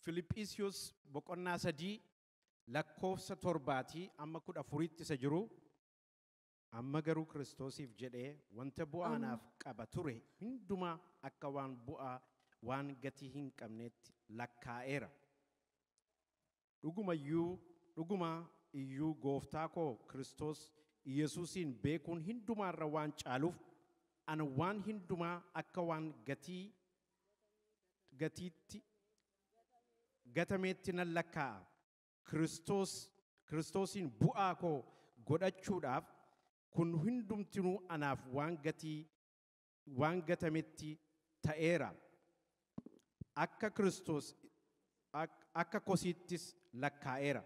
Filiphisius boqonnaa 3 lakkoofsa 7 amma 14 isa jiru amma garuu Kiristoosiif jedhee wanta bu'aanaaf qaba ture hundumaa akka waan bu'aa waan gatii hin qabneetti lakkaa'eera. Dhuguma iyyuu gooftaa koo Kiristoos Yesuusin beekuun hundumaarra waan caaluuf ana waan hundumaa akka waan gatiitti gatameetti nan lakkaa'a. Kiristoosin bu'aa koo godhachuudhaaf kun hundumtinuu anaaf waan gatametti ta'eera. Akka kosiittis lakkaa'eera.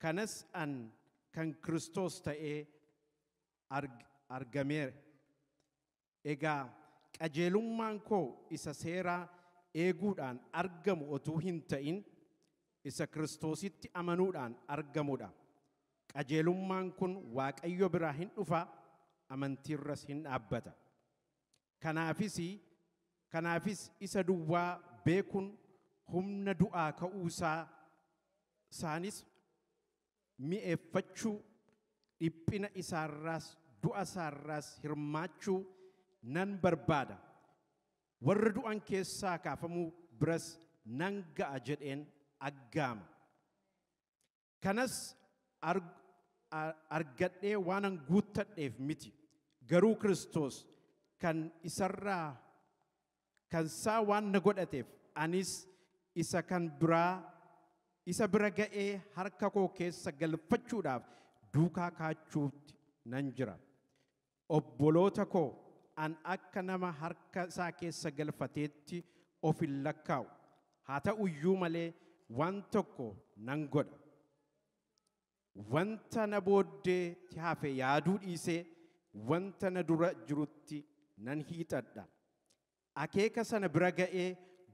Kanas kan Kiristoos ta'ee argameera. Egaa qajeelummaan koo isa seeraa eeguudhaan argamu otuu hin ta'in isa Kiristoositti amanuudhaan argamudha. Qajeelummaan kun Waaqayyo biraa hin dhufa, amantiirras hin dhaabbata. Kanaafis isa duwwaa beekuun humna du'aa ka'uusaa isaanis mi'eeffachuu dhiphina isaarraas du'a isaarraas hirmaachuu nan barbaada. Warra du'an keessaa kaafamuu biras nan ga'a jedheen aggaama. Kanas argadhee waanan guuttadheef miti. Garuu Kiristoos kan isaa waan na godhateef anis isa bira ga'ee harka koo keessa galfachuudhaaf duukaa kaachuutti nan jira. Obboloota koo an akka nama harka isaa keessa galfateetti of hin lakkaa'u. Haa ta'u iyyuu malee waan tokko nan godha. Wanta na booddeetti hafe yaaduu dhiisee wanta na dura jirutti nan hiixadha. Akeeka sana bira ga'ee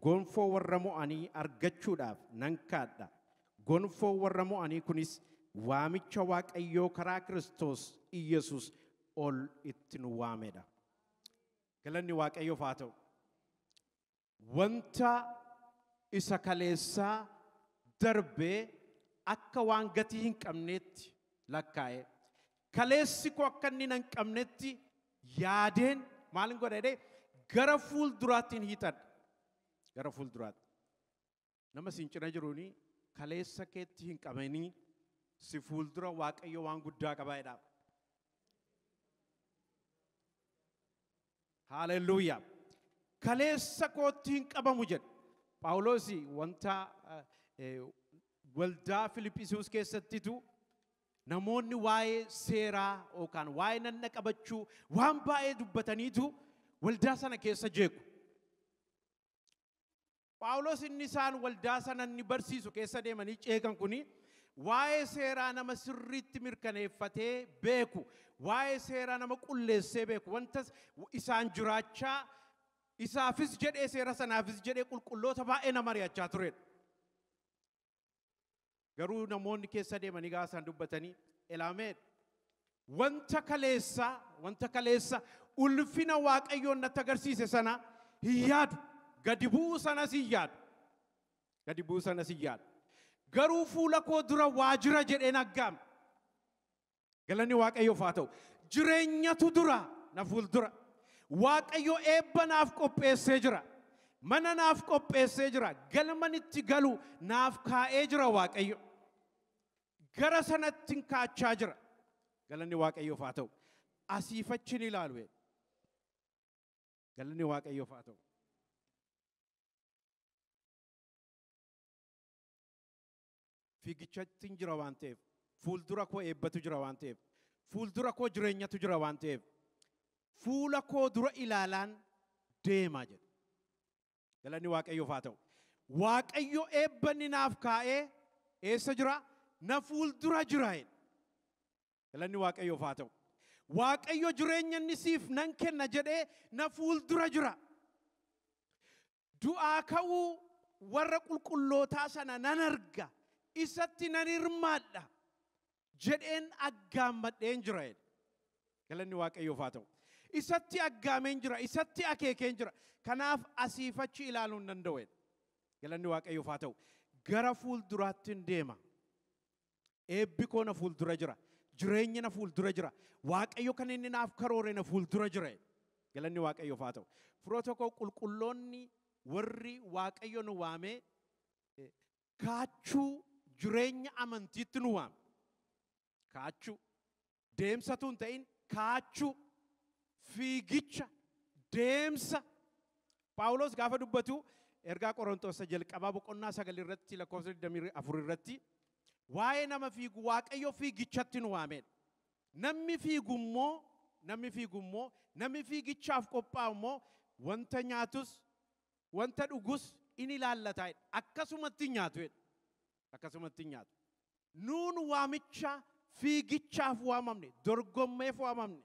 gonfoo warra mo'anii argachuudhaaf nan kaadha. Gonfoo warra mo'anii kunis waamicha Waaqayyoo karaa Kiristoos Iyesuus ol itti nu waamedha. Galanni Waaqayyoof haa ta'u. Wanta isa kaleessaa darbee akka waan gatii hin qabneetti lakkaa'e. Kaleessi koo akka inni hin qabnetti yaadeen maalin godha jedhee gara fuulduraatti hiixadha. Gara fuulduraatti. Nama siin cina jiruuni kaleessa keetti hin qabanii si fuuldura Waaqayyo waan guddaa qaba jedha. Hallelujah. Kaleessa kootti hin qabamu jedha. Phaawulos wanta waldaa Filiphisius keessattitu namoonni waa'ee seeraa yookaan waa'ee nanna qabachuu waan baay'ee dubbataniitu waldaa sana keessa jeequ. Phaawulos inni isaan waldaa sana inni barsiisu keessa deemanii ceekan kuni waa'ee seeraa nama sirriitti mirkaneeffatee beeku, waa'ee seeraa nama qulleessee beeku, wanta isaan jiraachaa isaafis jedhee seera sanaafis jedhee qulqulloota baay'ee nama mari'achaa turedha. Garuu namoonni keessa deemanii gaasaan dubbatanii elaameen wanta kaleessa ulfina Waaqayyoon natti agarsiise sana hin yaadu. Gadi bu'uu sanas hin yaadu. Garuu fuula koo dura waa jira jedheen aggaama. Galanni Waaqayyoof haa ta'u. Jireenyatu dura na fuuldura. Waaqayyo eebba naaf qopheessee jira. Mana naaf qopheessee jira. Galman itti galu naaf kaa'ee jira Waaqayyo. Gara sanatti kaachaa jira. Galanni Waaqayyoof haa ta'u. Asiifachi ni ilaalu. Galanni Waaqayyoof haa ta'u. Fiigichatti jira waan ta'eef, fuuldura koo eebbatu jira waan ta'eef, fuuldura koo jireenyatu jira waan ta'eef, fuula koo dura ilaalaan deemaa jedha. Galanni Waaqayyoof haa ta'u. Waaqayyo eebba inni naaf kaa'ee eessa jira? Na fuuldura jira. Galanni Waaqayyoof haa ta'u. Waaqayyo jireenya inni siif nan kenna jedhee na fuuldura jira. Du'aa ka'uu warra qulqullootaa sana nan arga. Isatti nan hirmaadha jedheen aggaammadheen jira. Galanni Waaqayyoof haa ta'u. Isatti aggaameen jira, isatti akeekeen jira. Kanaaf asiifachi ilaaluu hin danda'u. Galanni Waaqayyoof haa ta'u. gara fuulduraatti hin deema. Eebbi koo na fuuldura jira. Jireenyi na fuuldura jira. Waaqayyo kan inni naaf karoore na fuuldura jira. Galanni Waaqayyoof haa ta'u. Firoota koo qulqulloonni warri Waaqayyo nu waamee kaachuu jireenya amantiitti nu waame. Kaachuu deemsatu hin ta'in kaachuu fiigicha deemsa. Paawulos gaafa dubbatu ergaa Qorontos jalqabaa boqonnaa 9 irratti lakkoofsa 24 irratti waa'ee nama fiigu Waaqayyo fiigichatti nu waamedha. Namni fiigummoo namni fiigichaaf qophaa'u immoo wanta nyaatus wanta dhugus inni ilaallata. Akkasumatti nyaatu. Akkasumatti nyaatu. Nuun waamicha fiigichaaf waamamne, dorgommeef waamamne.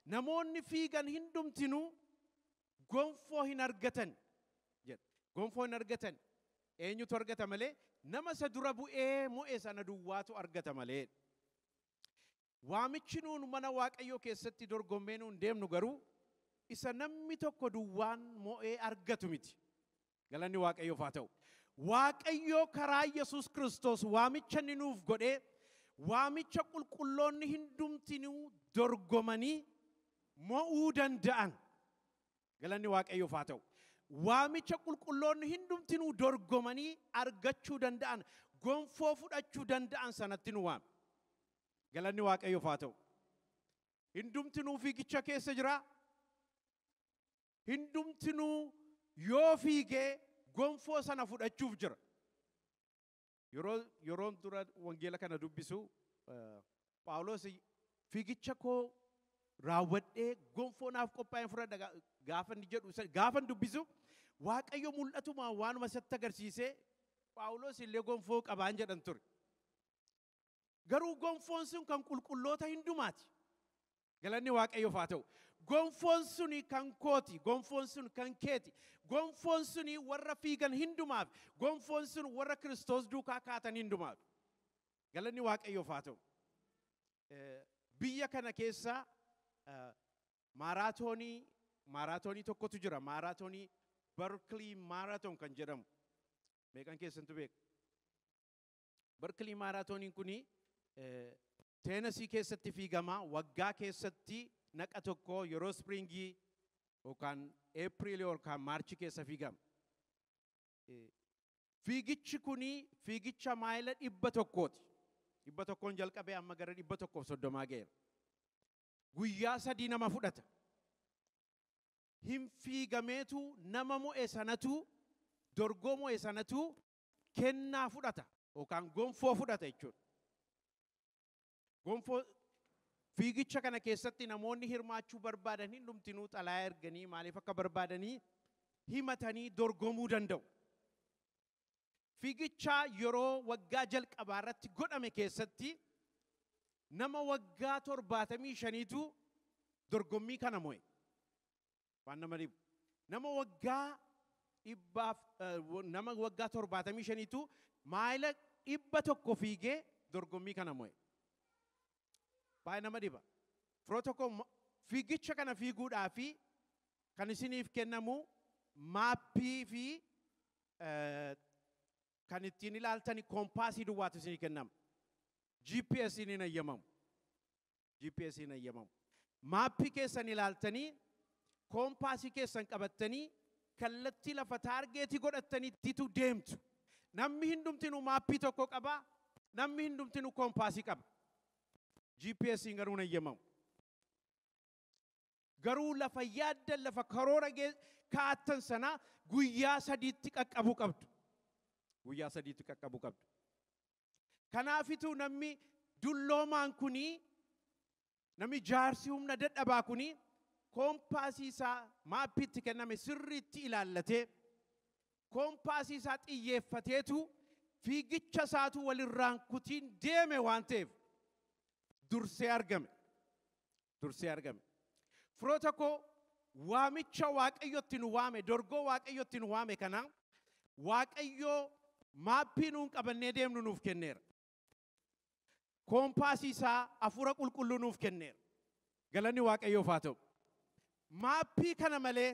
Namoonni fiigan hundumtinuu gonfoo hin argatan. Gonfoo hin argatan. Eenyutu argata malee? Nama isa dura bu'ee mo'e sana duwwaatu argata malee. Waamichi nuun mana Waaqayyoo keessatti dorgommee nuun deemnu garuu isa namni tokko duwwaan mo'ee argatu miti. Galanni Waaqayyoof haa ta'u. Waaqayyoo karaa Yesuus Kiristoos waamicha inni nuuf godhee waamicha qulqulloonni hundumtinuu dorgomanii mo'uu danda'an. Galanni Waaqayyoof haa ta'u. Waamicha qulqulloonni hundumtinuu dorgomanii argachuu danda'an, gonfoo fudhachuu danda'an sanatti nu waame. Galanni Waaqayyoof haa ta'u. Hundumtinuu fiigicha keessa jira. Hundumtinuu yoo fiigee gonfoo sana fudhachuuf jira. Yeroon dura wangeela kana dubbisu Paawulos fiigicha koo raawwadhee gonfoo naaf qophaa'een fudhadha gaafa inni jedhu gaafa dubbisu Waaqayyo mul'atuma waanuma isatti agarsiisee Paawulos illee gonfoo qabaan jedhan ture. Garuu gonfoon sun kan qulqulloota hundumaati. Galanni Waaqayyoof haa ta'u. Gonfoon suni kan kooti, gonfoon sun kan keeti. Gonfoon suni warra fiigan hundumaaf, gonfoon sun warra Kiristoos duukaa kaatan hundumaaf. Galanni Waaqayyoof haa ta'u. Biyya kana keessa maaraatoonii tokkotu jira. Maaraatoonii Berkeley Marathon kan jedhamu. Meeqan keessantu beeka? Berkeley Marathoniin kuni Tennessee keessatti fiigama. Waggaa keessatti naqa tokko yeroo springii yookaan April yookaan March keessa fiigama. Fiigichi kuni fiigicha maayila 100ti. 100 jalqabee amma gara 130 ga'eera. Guyyaa 3 nama fudhata. Hin fiigameetu nama mo'e sanatu dorgoo mo'e sanatu kennaa fudhata yookaan gonfoo fudhata jechuudha. Gonfoo fiigicha kana keessatti namoonni hirmaachuu barbaadan hundumtinuu xalayaa erganii maaliif akka barbaadanii himatanii dorgomuu danda'u. Fiigicha yeroo waggaa jalqabaa irratti godhame keessatti nama waggaa 75tu dorgommii kana mo'e. Waan nama dhibu. Nama waggaa 75tu maayila 100 fiigee dorgommii kana mo'e. Baay'ee nama dhiba. Firoota koo fiigicha kana fiiguudhaaf kan isiniif kennamu maappii fi kan ittiin ilaaltani koompaasii duwwaatu isinii kennama. GPS hin ayyamamu. GPS hin ayyamamu. Maappii keessan ilaaltanii koompaasii keessan qabattanii kallattii lafa taargeetii godhattaniitu deemtu. Namni hundumtinuu maappii tokko qaba. Namni hundumtinuu koompaasii qaba. GPS hin garuu hin ayyamamu. Garuu lafa yaaddan lafa karoora kaa'attan sana guyyaa 3tti qaqqabuu qabdu. Guyyaa 3tti qaqqabuu qabdu. Kanaafituu namni dulloomaan kunii namni jaarsi humna dadhabaa kunii koompaasii isaa maappiitti kenname sirriitti ilaallatee koompaasii isaa xiyyeeffateetu fiigicha isaatu walirraan kutiin deeme waan ta'eef dursee argame. Dursee argame. Firoota koo waamicha Waaqayyotti nu waame, dorgoo Waaqayyotti nu waame kana Waaqayyoo maappii nuun qabannee deemnu nuuf kenneera. Koompaasii isaa hafuura qulqulluu nuuf kenneera. Galanni Waaqayyoof haa ta'u. Maappii kana malee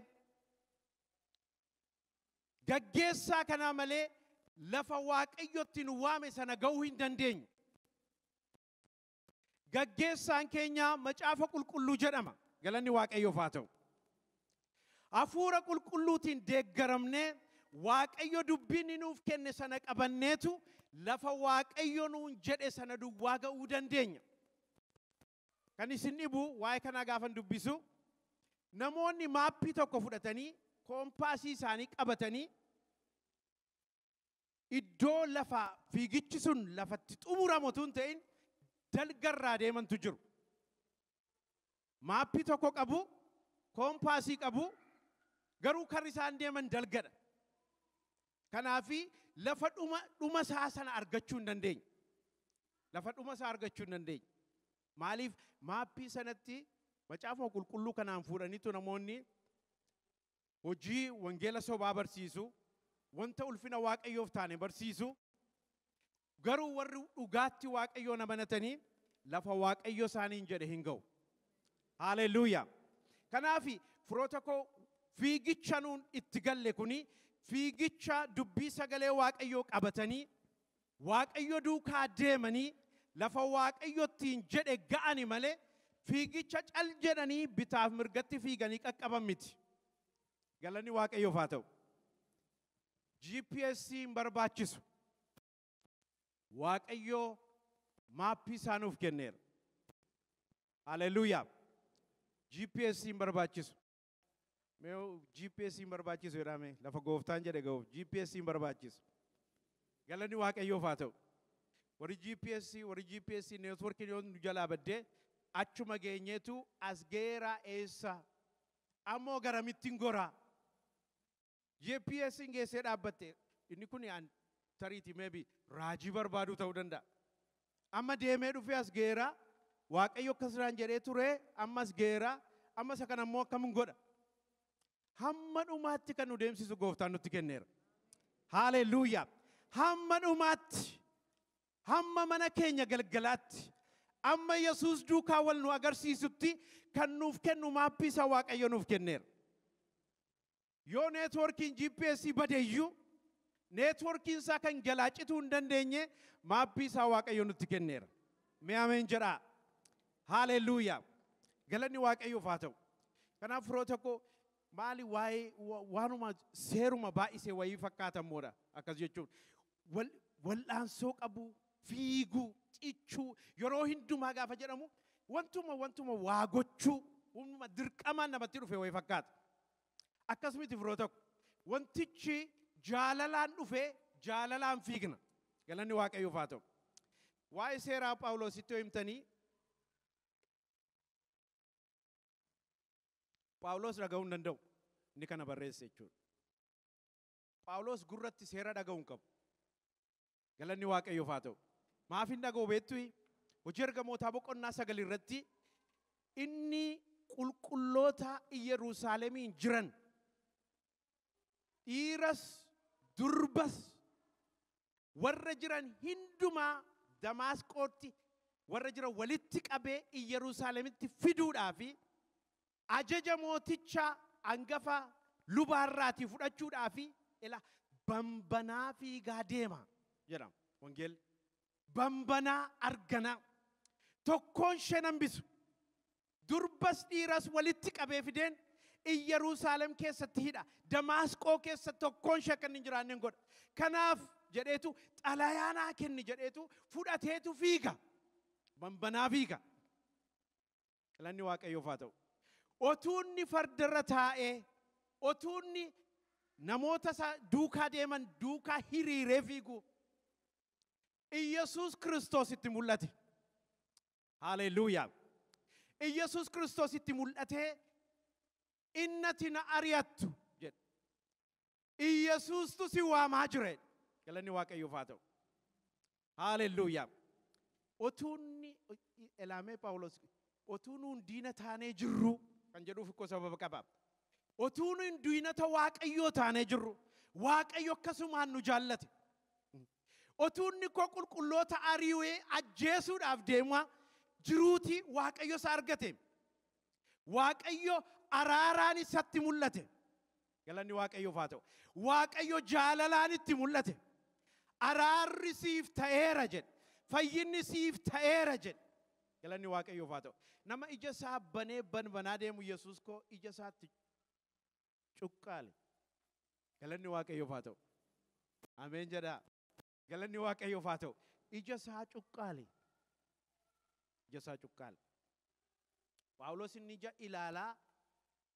gaggeessaa kana malee lafa waaqayyotti nu waame sana ga'uu hin dandeenyu. Gaggeessaan keenya macaafa qulqulluu jedhama. Galanni waaqayyoof haa ta'u. Hafuura qulqulluutiin deeggaramnee waaqayyo dubbiin nuuf kenne sana qabanneetu lafa waaqayyo nuun jedhe sana duwwaa ga'uu dandeenya. Kan isin dhibu waa'ee kanaa gaafan dubbisu namoonni maappii tokko fudhatanii koompaasii isaanii qabatanii iddoo lafa fiigichi sun lafatti xumuramu tun ta'in dalgarraa deemantu jiru. Maappii tokko qabu, koompaasii qabu, garuu kan isaan deeman dalgadha. Kanaafi lafa dhuma isaa sana argachuu hin dandeenye. Lafa dhuma isaa argachuu hin dandeenye. Maaliif maappii sanatti macaafa qulqulluu kanaan fuudhaniitu namoonni hojii wangeela sobaa barsiisu, wanta ulfina waaqayyoof taane barsiisu, garuu warri dhugaatti waaqayyoon amanatanii lafa waaqayyo isaaniin jedhe hin ga'u. Haaleluyyaa. Kanaafi firoota koo fiigicha nuun itti galle kuni fiigicha dubbii sagalee waaqayyoo qabatanii waaqayyo duukaa deemanii lafa waaqayyottiin jedhe ga'ani malee fiigicha cal jedhanii bitaaf mirgatti fiiganii qaqqaban miti. Galanni waaqayyoof haa ta'u. GPS hin barbaachisu. Waaqayyo maappii isaa nuuf kenneera. Haleluuyaa. GPS hin barbaachisu. Mee GPS hin barbaachisu jedhame lafa gooftaan jedhe ga'uuf GPS hin barbaachisu. Galanni waaqayyoof haa ta'u. Warri GPS networking yoo nu jalaa baddee achuma geenyeetu as geeraa eessa ammoo garamittiin goraa. GPS geessee dhaabbatte inni kun tariiti maybe raajii barbaadu ta'uu danda'a. Amma deemee dhufee as geeraa waaqayyo akkasirraan jedhee ture ammas geeraa amma isa kana ammoo akkamiin godha. Hamma dhumaatti kan nu deemsisu gooftaan nutti kenneera. Haaleluyyaa. Hamma dhumaatti. Hamma mana keenya galgalaatti. Amma Yesuus duukaa wal nu agarsiisutti kan nuuf kennu maappii isaa waaqayyo nuuf kenneera. Yoo neetworkiin GPS badeeyyuu neetworkiin isaa kan jalaacituu hin dandeenye maappii isaa waaqayyo nutti kenneera. Mee ameen jedhaa. Haaleluyyaa. Galanni waaqayyoof haa ta'u. Kanaaf firoota koo maali waanuma seeruma baay'isee wayii fakkaatan moodha akkas jechuun wal'aansoo qabu fiiguu cichuu yeroo hundumaa gaafa jedhamu wantuma waa gochuu humna dirqamaan namatti dhufe wayii fakkaata. Akkasumatti firoota koo wantichi jaalalaan dhufe jaalalaan fiigna. Galanni waaqayyoof haa ta'u. Waa'ee seeraa Phaawulositti himtanii Phaawulos dhaga'uu hin danda'u. Inni kana barreesse jechuudha. Phaawulos gurratti seera dhaga'uu hin qabu. Galanni waaqayyoof haa ta'u. Maaf hin dhaga'u beektu hojii ergamootaa boqonnaa 9 irratti inni qulqulloota Yerusaalemiin jiran dhiiras durbas warra jiran hundumaa Damaasqootti warra jiran walitti qabee Yerusaalemitti fiduudhaafi ajaja mooticha hangafa lubaarraatii fudhachuudhaafi ila bambanaa fiigaa deema jedhama wangeelli. Bambanaa argana tokkoon ishee nambisu durbas dhiiras walitti qabee fideen Yerusaalem keessatti hidha. Damaasqoo keessatti tokkoon ishee kan hin jiraanne godha. Kanaaf jedheetu xalayaanaa kenni jedheetu fudhateetu fiiga. Bambanaa fiiga. Galanni waaqayyoof haa ta'u. Otuunni fardarra taa'ee otuunni namoota duukaa deeman duukaa hiriiree fiigu Iyesuus Kiristoos itti mul'ate. Haleluuyaa. Iyesuus Kiristoos itti mul'atee innati na ari'attu jedhe. Iyesuustu si waamaa jire. Galanni waaqayyoof haa ta'u. Haleluuyaa. Otuunni elaamee Phaawulos otuu nuun diina taanee jirru kan jedhuuf ikkoo sababa qaba. Otuu nuun diina waaqayyoo taanee jirru waaqayyo akkasumaan nu jaallate. Otuunni koo qulqulloota ari'ee ajjeesuudhaaf deemaa jiruuti waaqayyo isa argate. Waaqayyo araaraan isatti mul'ate. Galanni waaqayyoof haa ta'u. Waaqayyo jaalalaan itti mul'ate. Araarri siif ta'eera jedhe. Fayyinni siif ta'eera jedhe. Galanni Waaqayyoof haa ta'u. Nama ija isaa banee banbanaa deemu Yesuus koo ija isaatti cuqqaale. Galanni Waaqayyoof haa ta'u. Ameen jedhaa. Galanni Waaqayyoof haa ta'u. Ija isaa cuqqaale. Ija isaa cuqqaale. Phaawulos inni ija ilaalaa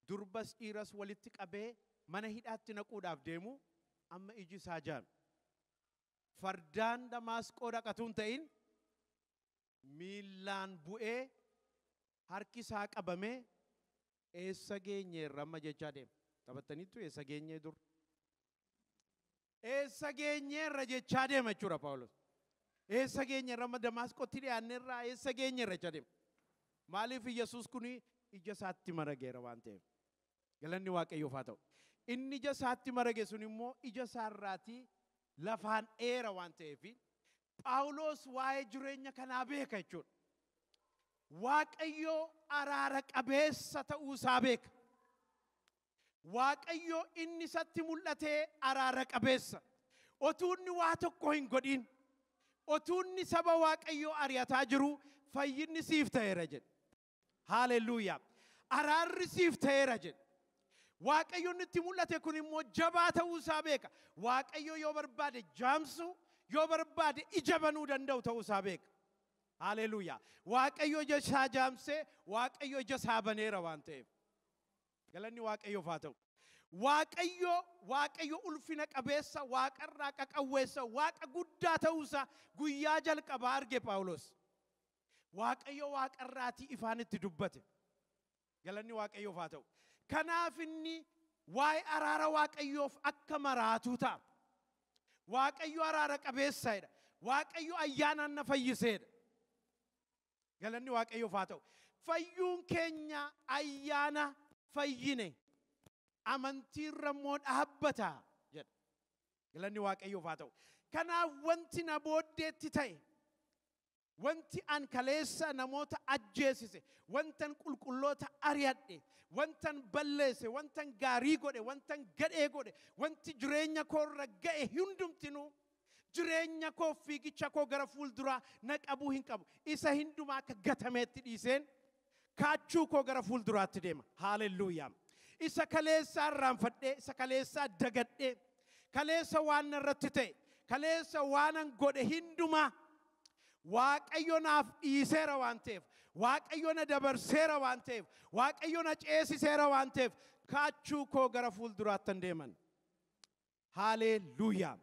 durbas dhiiras walitti qabee mana hidhaatti naquudhaaf deemu amma iji isaa jaame. Fardaan Damaasqoo dhaqatuun ta'in miilaan bu'ee harki isaa qabamee eessa geenyeerra amma jechaa deema. Taphattaniittu eessa geenyee dur? Eessa geenyeerra jechaa deema jechuudha Phaawulos. Eessa geenyeerra amma Damaasqootti dhiyaanneerraa eessa geenyeerra jechaa deema. Maaliif Yesuus kun ija isaatti marageera waan ta'eef. Galanni Waaqayyoof haa ta'u. Inni ija isaatti marage sun immoo ija isaarraatii lafaan dheera waan ta'eef Phaawulos waa'ee jireenya kanaa beeka jechuudha. Waaqayyoo araara qabeessa ta'uu isaa beeka. Waaqayyoo inni isatti mul'atee araara qabeessa. Otuu inni waa tokko hin godhin. Otuu inni saba Waaqayyoo ari'ataa jiru fayyinni siif ta'eera jedhe. Haaleluyyaa. Araarri siif ta'eera jedhe. Waaqayyoon itti mul'ate kun immoo jabaa ta'uu isaa beeka. Waaqayyo yoo barbaade jaamsu, yoo barbaade ija banuu danda'u ta'uu isaa beeka. Haaleluyyaa. Waaqayyo ija isaa jaamsee, Waaqayyo ija isaa baneera waan ta'eef. Galanni Waaqayyoof haa ta'u. Waaqayyo ulfina qabeessa, waaqarraa qaqawweessa, waaqa guddaa ta'uu isaa guyyaa jalqabaa arge Phaawulos. Waaqayyo waaqarraatii ifaan itti dubbate. Galanni Waaqayyoof haa ta'u. Kanaaf inni waa'ee araara Waaqayyoof akka maraatuu ta'a. Waaqayyo araara qabeessaadha. Waaqayyo ayyaanaan na fayyiseedha. Galanni Waaqayyoof haa ta'u. Fayyuun keenya ayyaana fayyine amantiirra immoo dhaabbata jedha. Galanni Waaqayyoof haa ta'u. Kanaaf wanti na booddeetti ta'e, wanti an kaleessa namoota ajjeesise, wantan qulqulloota ari'adhe, wantan balleesse, wantan gaarii godhe, wantan gadhee godhe, wanti jireenya koorra ga'e hundumtinuu jireenya koo fiigicha koo gara fuulduraa na qabuu hin qabu. Isa hundumaa akka gatameetti dhiiseen kaachuu koo gara fuulduraatti deema. Haaleluyyaa. Isa kaleessaa irraanfadhee, isa kaleessaa dagadhee, kaleessa waan irratti ta'e, kaleessa waanan godhe hundumaa Waaqayyo naaf dhiiseera waan ta'eef, Waaqayyo na dabarseera waan ta'eef, Waaqayyo na ceesiseera waan ta'eef, kaachuu koo gara fuulduraatti deeman. Haaleluyyaa.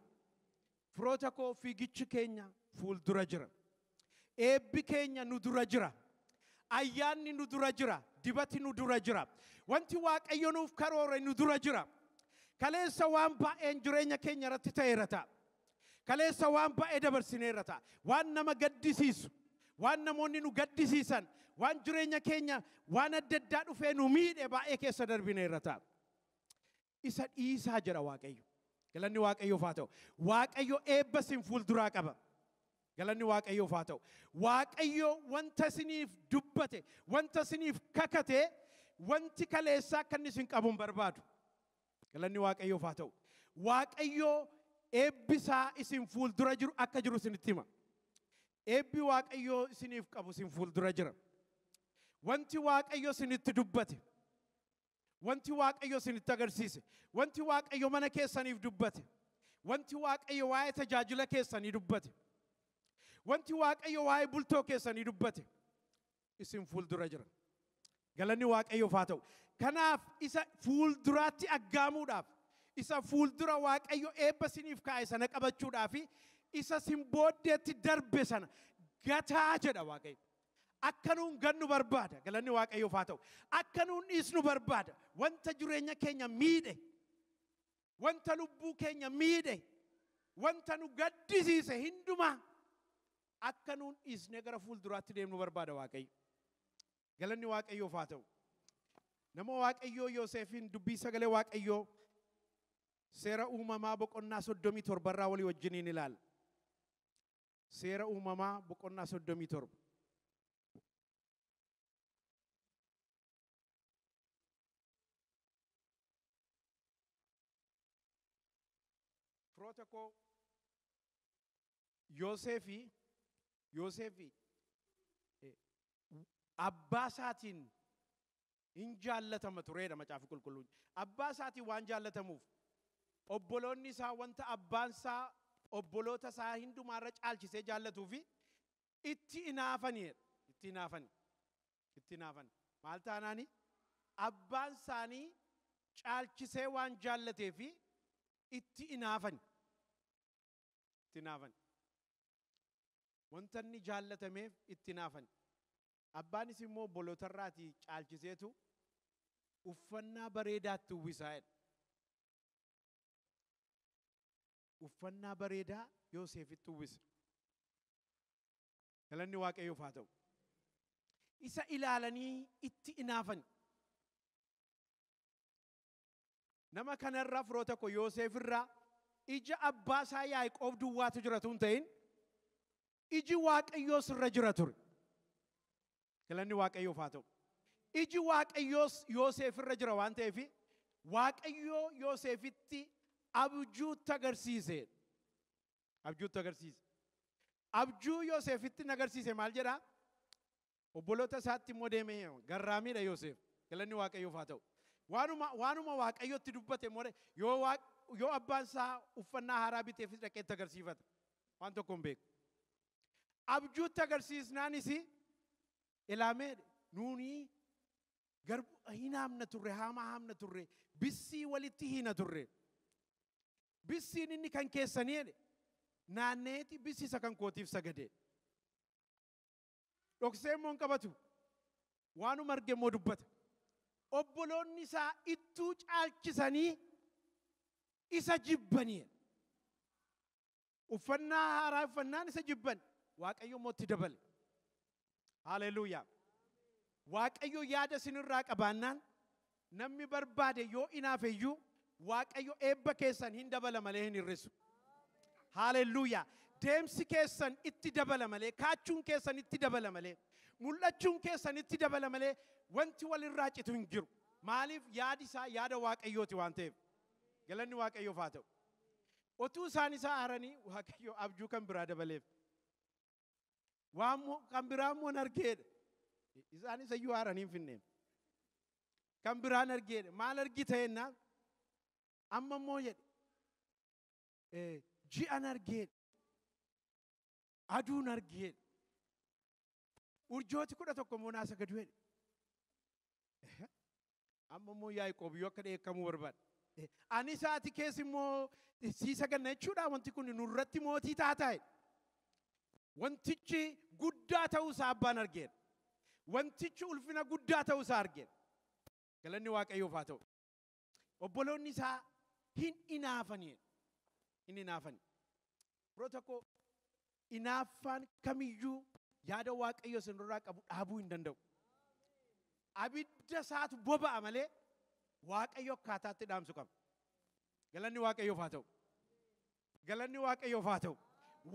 Firoota koo fiigichi keenya fuuldura jira. Eebbi keenya nu dura jira. Ayyaanni nu dura jira. Dibati nu dura jira. Wanti Waaqayyo nuuf karoore nu dura jira. Kaleessa waan baay'een jireenya keenya irratti ta'eera ta'a. Kaleessa waan baay'ee dabarsineera ta'a. Waan nama gaddisiisu, waan namoonni nu gaddisiisan, waan jireenya keenya waan adda addaa dhufee nu miidhe baay'ee keessa darbineera ta'a. Isa dhiisaa jedha Waaqayyo. Galanni Waaqayyoof haa ta'u. Waaqayyo eebba sin fuulduraa qaba. Galanni Waaqayyoof haa ta'u. Waaqayyo wanta isiniif dubbate, wanta isiniif kakate, wanti kaleessaa akka inni isin qabu hin barbaadu. Galanni Waaqayyoof haa ta'u. Waaqayyo eebbisaa isin fuuldura jiru akka jiru isinitti hima. Eebbi Waaqayyo isiniif qabu isin fuuldura jira. Wanti Waaqayyo isinitti dubbate, wanti Waaqayyo isinitti agarsiise, wanti Waaqayyo mana keessaniif dubbate, wanti Waaqayyo waa'ee tajaajila keessanii dubbate, wanti Waaqayyo waa'ee bultoo keessanii dubbate isin fuuldura jira. Galanni Waaqayyoof haa ta'u. Kanaaf isa fuulduraatti aggaamuudhaaf, isa fuuldura Waaqayyo eebba isiniif kaa'e sana qabachuudhaaf isa sin booddeetti darbe sana gataa jedha Waaqayyo. Akka nuun gannu barbaada. Galanni Waaqayyoof haa ta'u. Akka nuun dhiisnu barbaada. Wanta jireenya keenya miidhe, wanta lubbuu keenya miidhe, wanta nu gaddisiise hundumaa akka nuun dhiisnee gara fuulduraatti deemnu barbaada Waaqayyo. Galanni Waaqayyoof haa ta'u. Nama Waaqayyoo Yoosefin dubbii sagalee Waaqayyoo seera uumamaa boqonnaa 37 irraa walii wajjiniin ilaala. Seera uumamaa boqonnaa 37. Firoota koo Yoosefi abbaa isaatiin hin jaallatama tureedha macaafi qulqulluun. Abbaa isaatiin waan jaallatamuuf obboloonni isaa wanta abbaan isaa obboloota isaa hundumaarra caalchisee jaallatuu fi itti inaafaniidha. Itti inaafan. Maal taanaani? Abbaan isaanii caalchisee waan jaallatee fi itti inaafan. Wanta inni jaallatameef itti inaafan. Abbaanis immoo obboloota irraatii caalchiseetu uffannaa bareedaatti uwwisaa'edha. Uffannaa bareedaa Yoosefitti uwwisa. Galanni Waaqayyoof haa ta'u. Isa ilaalanii itti inaafan. Nama kanarraa firoota koo Yoosef irraa ija abbaa isaa Yaaqoob duwwaatu jira tun ta'in iji Waaqayyoo irra jira ture. Galanni Waaqayyoof haa ta'u. Iji Waaqayyoo Yoosef irra jira waan ta'eef Waaqayyoo Yoosefitti abjuutti agarsiise. Abjuu Yoosefitti agarsiise maal jedhaa? Obboloota isaatti immoo deemee garraamiidha Yoosef. Galanni Waaqayyoof haa ta'u. Waanuma Waaqayyootti dubbate immoo yoo abbaan isaa uffannaa haaraa biteefis dhaqeetti agarsiifata. Waan tokko hin beeku. Abjuutti agarsiisnaanis ilaamee nuuni garbu hinaamna turre, haamna turre, bissii walitti hina turre. Bissiin inni kan keessanii jedhe naanneeti bissi isa kan kootiif sagade. Dhoksee immoo hin qabatu. Waanuma arge immoo dubbata. Obboloonni isaa ittuu caalchisanii isa jibbanii. Uffannaa haaraa uffannaan isa jibban. Waaqayyo immoo itti dabale. Haleluuyaa. Waaqayyo yaada isinirraa qabaannaan namni barbaade yoo inaafeyyuu Waaqayyo eebba keessan hin dabala malee hin hir'isu. Haleluuyaa. Deemsi keessan itti dabala malee, kaachuun keessan itti dabala malee, mul'achuun keessan itti dabala malee wanti walirraa citu hin jiru. Maaliif yaadi isaa yaada Waaqayyooti waan ta'eef. Galanni Waaqayyoof haa ta'u. Otuu isaan isaa aaranii Waaqayyo abjuu kan biraa dabaleef. Waan kan biraa immoo argeedha. Isaan isa iyyuu aaranii hin finneef. Kan biraan argeedha. Maal argite jennaan? Amma immoo jedhe ji'an argeedha. Aduun argeedha. Urjooti 11 immoo naasa gadu jedhe. Amma immoo Yaaqoob yoo akka dheekkamuu barbaada. Ani isaati keessa immoo siisa ganna jechuudha wanti kun nurratti mootii taataa'e. Wantichi guddaa ta'uu isaa abbaan argeera. Wantichi ulfina guddaa ta'uu isaa argeera. Galanni Waaqayyoof haa ta'u. Obboloonni isaa hin inaafanii. Hin inaafanii. Biroo tokko inaaffaan kamiyyuu yaada Waaqayyo isinirraa qabu dhaabuu hin danda'u. Abidda isaatu boba'a malee Waaqayyo akkaataatti dhaamsu qaba. Galanni Waaqayyoof haa ta'u. Galanni Waaqayyoof haa ta'u.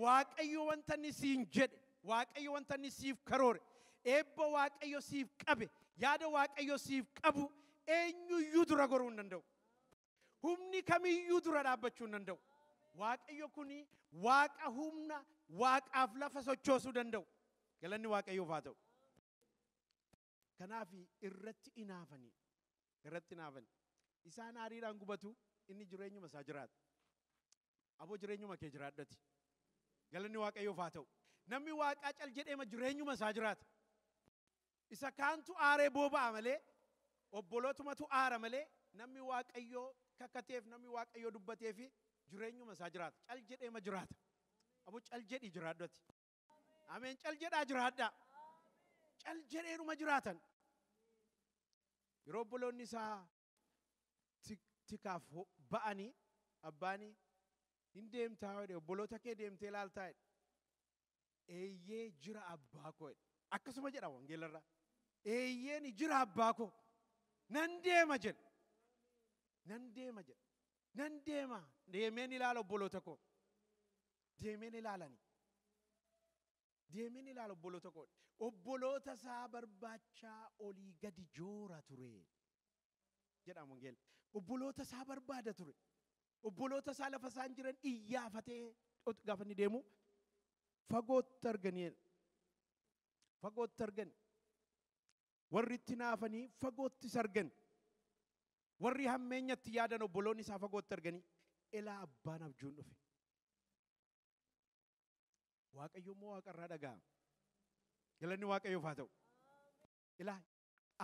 Waaqayyo wanta inni siin jedhe, Waaqayyo wanta inni siif karoore, eebba Waaqayyo siif qabe, yaada Waaqayyo siif qabu eenyuyyuu dura goruu hin danda'u. Humni kamiyyuu dura dhaabbachuu hin danda'u. Waaqayyo kuni Waaqa humna Waaqaaf lafa sochoosuu danda'u. Galanni Waaqayyoof haa ta'u. Kanaaf irratti inaafanii. Irratti inaafanii. Isaan aariidhaan gubatu inni jireenyuma isaa jiraata. Aboo jireenyuma kee jiraadhati. Galanni Waaqayyoof haa ta'u. Namni Waaqaa cal jedheema jireenyuma isaa jiraata. Isa kaantu aaree booba'a malee, obbolootumatu aara malee, namni Waaqayyoo kakkateef, namni Waaqayyoo dubbateef jireenyuma isaa jiraata. Cal jedheema jiraata. Aboo cal jedhii jiraadhati. Ameen cal jedhaa jiraadhaa. Cal jedheeruma jiraatan. Yeroo obboloonni isaa tikaaf ba'anii abbaanii hin deemtaa jedhe obboloota kee deemtee ilaaltaa jedhe. Eeyyee jira abbaa koo jedhe. Akkasuma jedha wangeelarraa. Eeyyeen jira abbaa koo. Nan deema jedhe. Nan deema jedhe. Nan deema. Deemeen ilaala obboloota koo. Deemeen ilaalani. Deemeen ilaala obboloota koo. Obboloota isaa barbaachaa olii gadi joora ture. Jedha wangeela. Obboloota isaa barbaada ture. Obboloota isaa lafa isaan jiran iyyaafatee gaafa inni deemu fagootti arganii fagootti argan warri itti naafanii fagootti argan warri hammeenyatti yaadan obboloonni isaa fagootti arganii ilaa abbaan abjuun dhufe. Waaqayyo immoo waaqarraa dhaga'a. Galanni Waaqayyoof haa ta'u. Ilaa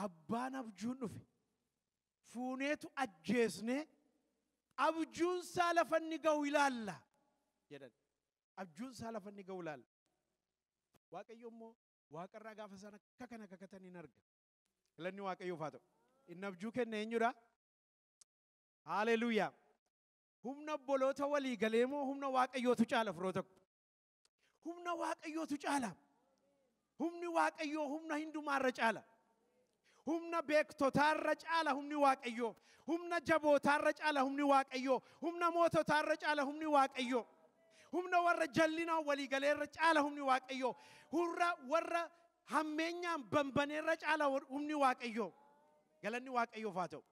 abbaan abjuun dhufe fuuneetu ajjeesnee abjuun isaa lafa inni ga'u ilaalla jedhan. Abjuun isaa lafa inni ga'u ilaalla. Waaqayyo immoo waaqarraa gaafa sana akka kana kakatan hin arga. Galanni Waaqayyoof haa ta'u. Inni abjuu kenne eenyudha? Haaleluyyaa. Humna obboloota walii galee moo humna Waaqayyootu caala firoota? Humna Waaqayyootu caala. Humni Waaqayyoo humna hundumaarra caala. Humna beektotaarra caala humni Waaqayyoo. Humna jabootaarra caala humni Waaqayyoo. Humna moototaarra caala humni Waaqayyoo. Humna warra jallinaa walii galeerra caala humni Waaqayyoo. Warra hammeenyaan bambaneerra caala humni Waaqayyoo. Galanni Waaqayyoof haa ta'u.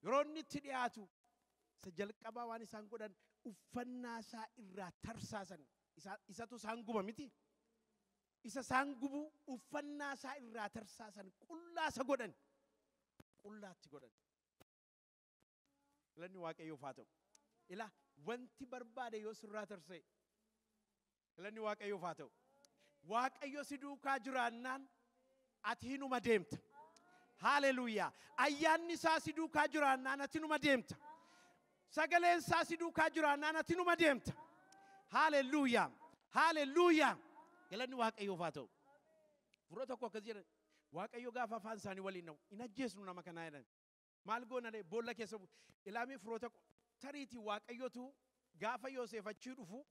Yeroo inni itti dhiyaatu isa jalqabaa waan isaan godhan uffannaa isaa irraa tarsaasan. Isatu isaan guba miti. Isa isaan gubu uffannaa isaa irraa tarsaasan qullaasa godhan. Qullaatti godhan. Galanni Waaqayyoof haa ta'u. Ilaa wanti barbaade yoo sirraa tarsa'e. Galanni Waaqayyoof haa ta'u. Waaqayyo si duukaa jiraannaan ati hinuma deemta. Haaleluyyaa. Ayyaanni isaa si duukaa jiraannaan ati numa deemta. Sagaleen isaa si duukaa jiraannaan ati numa deemta. Haaleluyyaa. Haaleluyyaa. Galanni Waaqayyoof haa ta'u. Furoo tokko akkas jedhan Waaqayyo gaafa afaan isaanii waliin na'u hin ajjeesnu nama kanaa jedhan. Maal goonale boolla keessa ilaamii furoo tokko tariitii Waaqayyotu gaafa Yoosef achii dhufu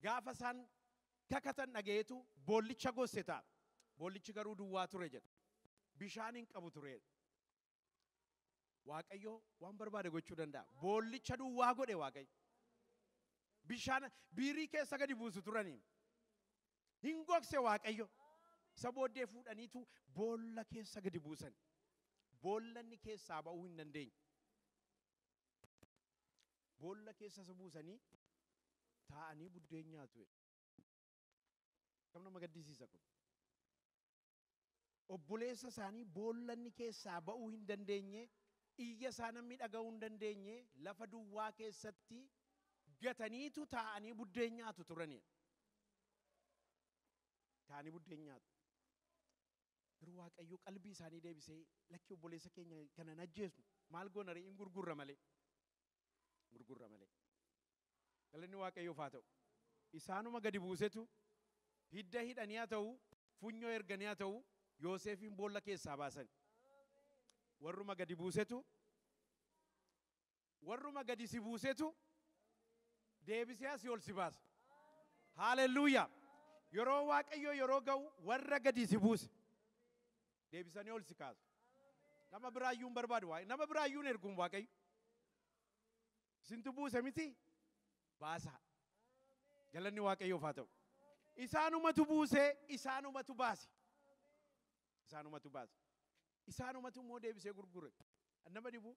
gaafa isaan kakatan dhagayeetu boollicha gosse ta'a. Boollichi garuu duwwaa ture jedha. Bishaan hin qabu ture. Waaqayyo waan barbaade gochuu danda'a. Boollicha duwwaa godhe Waaqayyo. Bishaan biirii keessa gadi buusu turanii. Hin gogse Waaqayyo. Isa booddee fuudhaniitu boolla keessa gadi buusan. Boollanni keessaa ba'uu hin dandeenye. Boolla keessa isa buusanii taa'anii buddeen nyaatu. Kam nama gaddisiisa kun. Obboleessa isaanii boollanni keessaa ba'uu hin dandeenye, iyya isaa namni dhaga'uu hin dandeenye, lafa duwwaa keessatti gataniitu taa'anii buddeen nyaatu turani. Taa'anii buddeen nyaatu. Garuu Waaqayyo qalbii isaanii deebisee lakki obboleessa keenya kana ajjeesnu maal goona ree hin gurgurra malee. Gurgurra malee. Galanni Waaqayyoof haa ta'u. Isaanuma gadi buusetu hidda hidhanii haa ta'u, funyoo erganii haa ta'u, Yoosefin boolla keessaa baasan. Warruma gadi buusetu, warruma gadi si buusetu deebisee asii ol si baasa. Haaleluyyaa. Yeroo Waaqayyo yeroo ga'u warra gadi si buuse deebisanii ol si kaasu. Nama biraayyuu hin barbaadu waa'ee. Nama biraayyuu hin erguun Waaqayyo. Isintu buuse miti baasa. Galanni Waaqayyoof haa ta'u. Isaanumatu buusee isaanumatu baase. Isaanumatu baase. Isaanumatu immoo deebisee gurgure. Nama dhibu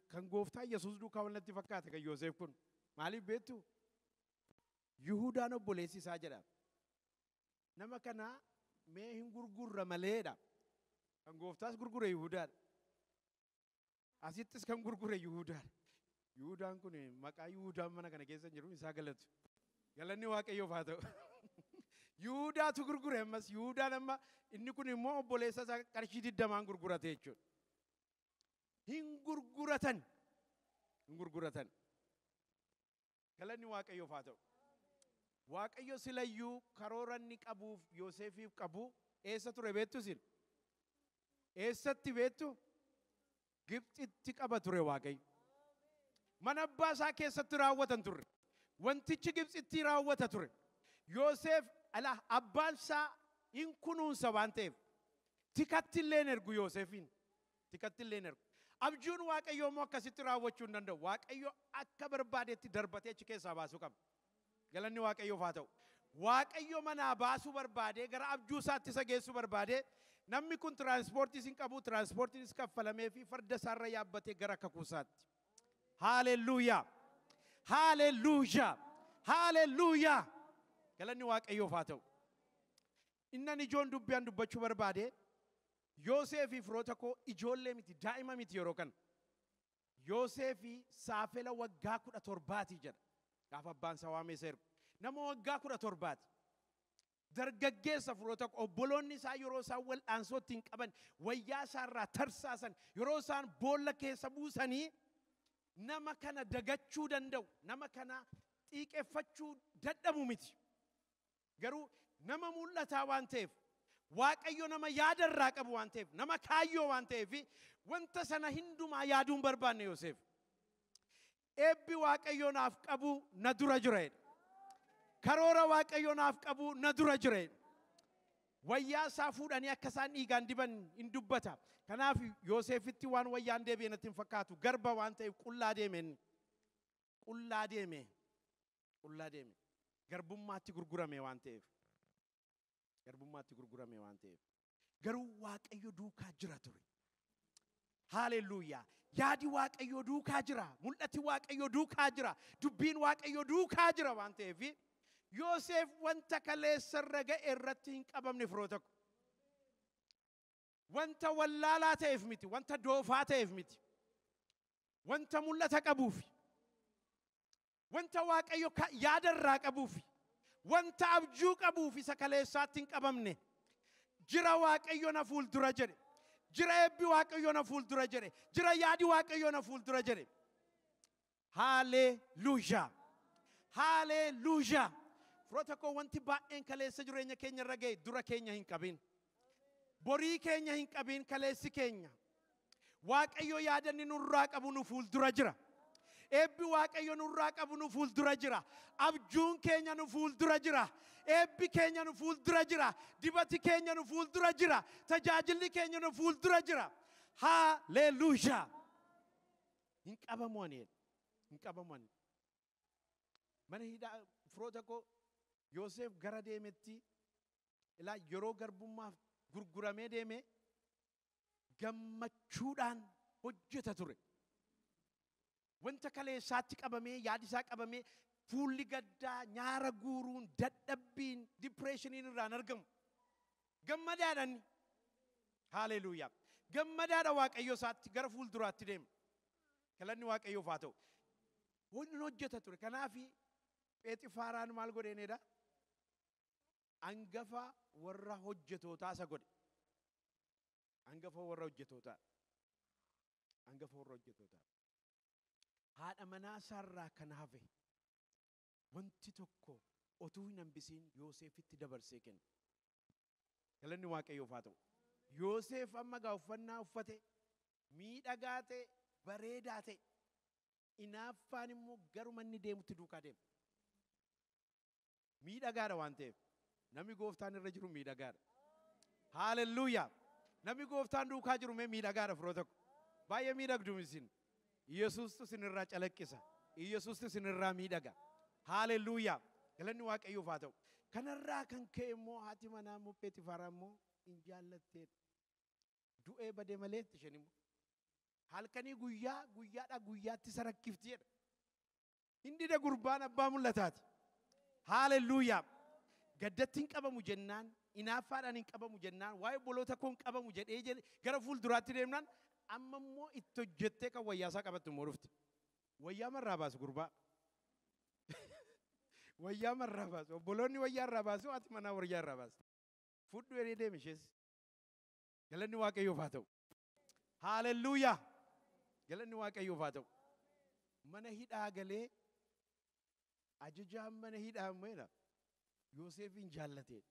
kan gooftaa Yesuus duukaa walitti fakkaate kan Yoosef kun. Maaliif beektu? Yuhudaan obboleessi isaa jedha. Nama kana mee hin gurgurra maleedha. Kan gooftaas gurgure Yuhudaadha. Asittis kan gurgure Yuhudaadha. Yuhudaan kun maqaa Yuhudaan mana kana keessa jiru isaa galatu. Galanni Waaqayyoof haa ta'u. Yuhudaatu gurgure ammas Yuhudaan amma inni kun immoo obboleessa isaa qarshii 20 gurgurate jechuudha. Hin gurguratan. Hin gurguratan. Galanni Waaqayyoof haa ta'u. Waaqayyo silayyuu karoora inni qabuuf Yoosefiif qabu eessa ture beektu sin? Eessatti beektu? Gibxitti qaba ture Waaqayyo. Mana abbaa isaa keessatti raawwatan ture. Wantichi Gibxitti raawwata ture. Yoosef abbaan isaa hin kunuunsa waan ta'eef tikatti illee hin ergu Yoosefin. Tikatti illee hin ergu. Abjuun Waaqayyoo immoo akkasitti raawwachuu hin danda'u. Waaqayyo akka barbaadetti darbatee achi keessaa baasuu qaba. Galanni Waaqayyoof haa ta'u. Waaqayyo manaa baasuu barbaadee gara abjuu isaatti isa geessuu barbaadee namni kun tiraanspoortiis hin qabu, tiraanspoortiinis kaffalamee fi farda isaarra yaabbatee gara kakuusaatti. Haaleluyyaa. Haaleluyyaa. Haaleluyyaa. Galanni Waaqayyoof haa ta'u. Innan ijoon dubbiyaan dubbachuu barbaade Yoosefi firoota koo ijoollee miti daa'ima miti yeroo kana. Yoosefi saafela waggaa 17 jedha. Gaafa abbaan isaa waamee seeru. Nama waggaa 17. Dargaggeessa firoota koo obboloonni isaa yeroo isaan wal'aansootti hin qaban wayyaa isaarraa tarsaasan yeroo isaan boolla keessa buusanii nama kana dagachuu danda'u nama kana xiiqeffachuu dadhabu miti. Garuu nama mul'ataa waan ta'eef Waaqayyo nama yaada irraa qabu waan ta'eef nama kaayyoo waan ta'eef wanta sana hundumaa yaaduun barbaanne Yoosef. Eebbi Waaqayyo naaf qabu na dura jira. Karoora Waaqayyo naaf qabu na dura jira. Wayyaa isaa fuudhanii akka isaan dhiigaan diban hin dubbata. Kanaaf Yoosefitti waan wayyaan deebi'e natti hin fakkaatu. Garba waan ta'eef qullaa deeme inni. Qullaa deeme. Qullaa deeme. Garbummaatti gurgurame waan ta'eef. Garbummaatti gurgurame waan ta'eef. Garuu Waaqayyo duukaa jira ture. Haaleluyyaa. Yaadi Waaqayyo duukaa jira. Mul'ati Waaqayyo duukaa jira. Dubbiin Waaqayyo duukaa jira waan ta'eef. Yoosef wanta kaleessa irra ga'e irratti hin qabamne firoota koo. Wanta wallaalaa ta'eef miti. Wanta doofaa ta'eef miti. Wanta mul'ata qabuuf. Wanta Waaqayyo yaada irraa qabuuf. Wanta abjuu qabuuf isa kaleessaatti hin qabamne. Jira Waaqayyo na fuuldura jedhe. Jira eebbi Waaqayyo na fuuldura jedhe. Jira yaadi Waaqayyo na fuuldura jedhe. Haalelujaa. Haalelujaa. Firoota koo wanti baay'een kaleessa jireenya keenya irra ga'e dura keenya hin qabin. Borii keenya hin qabin kaleessi keenya. Waaqayyo yaada inni nurraa qabu nu fuuldura jira. Eebbi Waaqayyo nurraa qabu nu fuuldura jira. Abjuun keenya nu fuuldura jira. Eebbi keenya nu fuuldura jira. Dibati keenya nu fuuldura jira. Tajaajilli keenya nu fuuldura jira. Haalelujaa. Hin qabamu ani. Hin qabamu ani. Mana hidhaa firoota koo Yoosef gara deemetti ilaa yeroo garbummaaf gurguramee deeme gammachuudhaan hojjeta ture. Wanta kaleessaatti qabamee yaadisaa qabamee fuulli gaddaa nyaara guuruun dadhabbiin dipireeshiniin irraan argamu. Gammadaadhaan. Haaleluyyaa. Gammadaadha Waaqayyo isaatti gara fuulduraatti deema. Galanni Waaqayyoof haa ta'u. Wanni hojjeta ture. Kanaafi Pheexifaaraan maal godheenedha? Angafa warra hojjetootaa isa godhe. Angafa warra hojjetootaa. Angafa warra hojjetootaa. Haadha manaa isaarraa kan hafe wanti tokko otuu hin hambisiin Yoosefitti dabarsee kenne. Galanni Waaqayyoof haa ta'u. Yoosef amma gaa uffannaa uffate miidhagaa ta'e bareedaa ta'e inaaffaan immoo garuma inni deemutti duukaa deema. Miidhagaadha waan ta'eef namni gooftaan irra jiru miidhagaadha. Haaleluyyaa. Namni gooftaan duukaa jiru mee miidhagaadha firoota koo. Baay'ee miidhagdu isin. Yesuustu sinirraa calaqqisa. Yesuustu sinirraa miidhaga. Haaleluyyaa. Galanni Waaqayyoof haa ta'u. Kanarraa kan ka'e immoo haati manaa immoo Pheexifaaraa immoo hin jaallatteedha. Du'ee badee maleetti isheen immoo. Halkanii guyyaadhaa guyyaatti isa rakkiftiidha. Hindida gurbaan abbaa mul'ataati. Haaleluyyaa. Gaddatti hin qabamu jennaan, inaaffaadhaan hin qabamu jennaan, waa'ee obboloota koo hin qabamu jedhee gara fuulduraatti deemnaan amma immoo itti hojjettee kan wayyaasaa qabattu immoo dhufte. Wayyaa marraa baasu gurbaa. Wayyaa marraa baasu. Obboloonni wayyaa irraa baasu, haati manaa wayyaa irraa baasu. Fudhu jedhee deeme ishees. Galanni Waaqayyoof haa ta'u. Haaleluyyaa. Galanni Waaqayyoof haa ta'u. Mana hidhaa galee ajajaan mana hidhaa immoo Yoosefin jaallatee.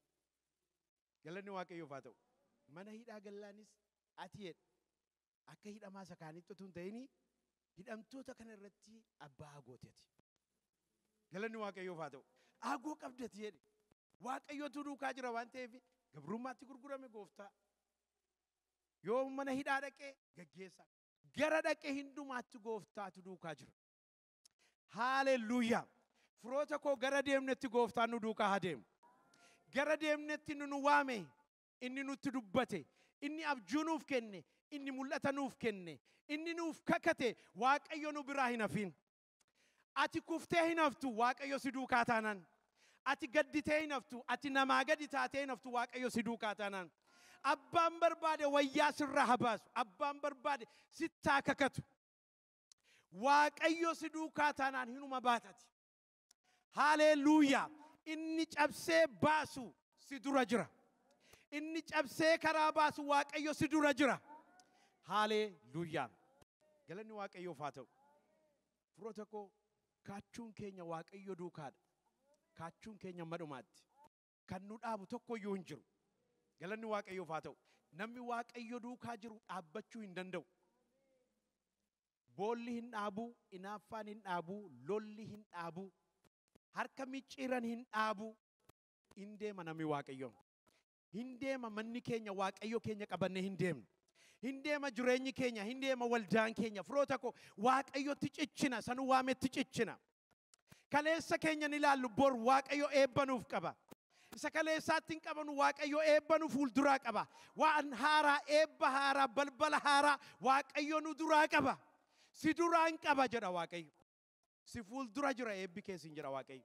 Galanni Waaqayyoof haa ta'u. Mana hidhaa galaanis ati jedhe. Akka hidhamaa isa kaanitti utuu hin ta'in hidhamtoota kana irratti abbaa gooteeti. Galanni Waaqayyoof haa ta'u. Aagoo qabdati jedhe. Waaqayyootu duukaa jira waan ta'eef gabrummaatti gurgurame gooftaa. Yoo mana hidhaa dhaqee gaggeessa. Gara dhaqee hundumaatti gooftaatu duukaa jira. Haaleluyyaa. Firoota koo gara deemnetti gooftaan nu duukaa haa deemu. Gara deemnetti nu waame inni nutti dubbate. Inni abjuu nuuf kenne. Inni mul'ata nuuf kenne. Inni nuuf kakate Waaqayyo nu biraa hin hafin. Ati kuftee hin haftu Waaqayyo si duukaa taanaan. ati gadditee hin haftu, ati namaa gadi taatee hin haftu Waaqayyo si duukaa taanaan. Abbaan barbaade wayyaa sirraa habaasu, abbaan barbaade sittaa kakatu. Waaqayyo si duukaa taanaan hinuma baatati. Haleluuyaa. Inni cabsee baasu si dura jira. Inni cabsee karaa baasu Waaqayyo si dura jira. Haleluuyaa. Galanni Waaqayyoof haa ta'u. Firoota koo kaachuun keenya Waaqayyo duukaadha. Kaachuun keenya madhumaatti. Kan nu dhaabu tokko iyyuu hin jiru. Galanni Waaqayyoof haa ta'u. Namni Waaqayyo duukaa jiru dhaabbachuu hin danda'u. Boolli hin dhaabu, inaaffaan hin dhaabu, lolli hin dhaabu, harka micciiran hin dhaabu. Hin deema namni Waaqayyo. Hin deema manni keenya Waaqayyo keenya qabanne hin deemne. Hin deema jireenyi keenya, hin deema waldaan keenya. Firoota koo Waaqayyotti cichina, sanuu waametti cichina. Kaleessa keenya ni ilaallu bor Waaqayyo eebbanuuf qaba. Isa kaleessaatti hin qabanu Waaqayyo eebbanu fuulduraa qaba. Waan haaraa, eebba haaraa, balbala haaraa Waaqayyo nu duraa qaba. Si duraan qaba jedha Waaqayyo. Si fuuldura jira eebbi keessa hin jira Waaqayyo.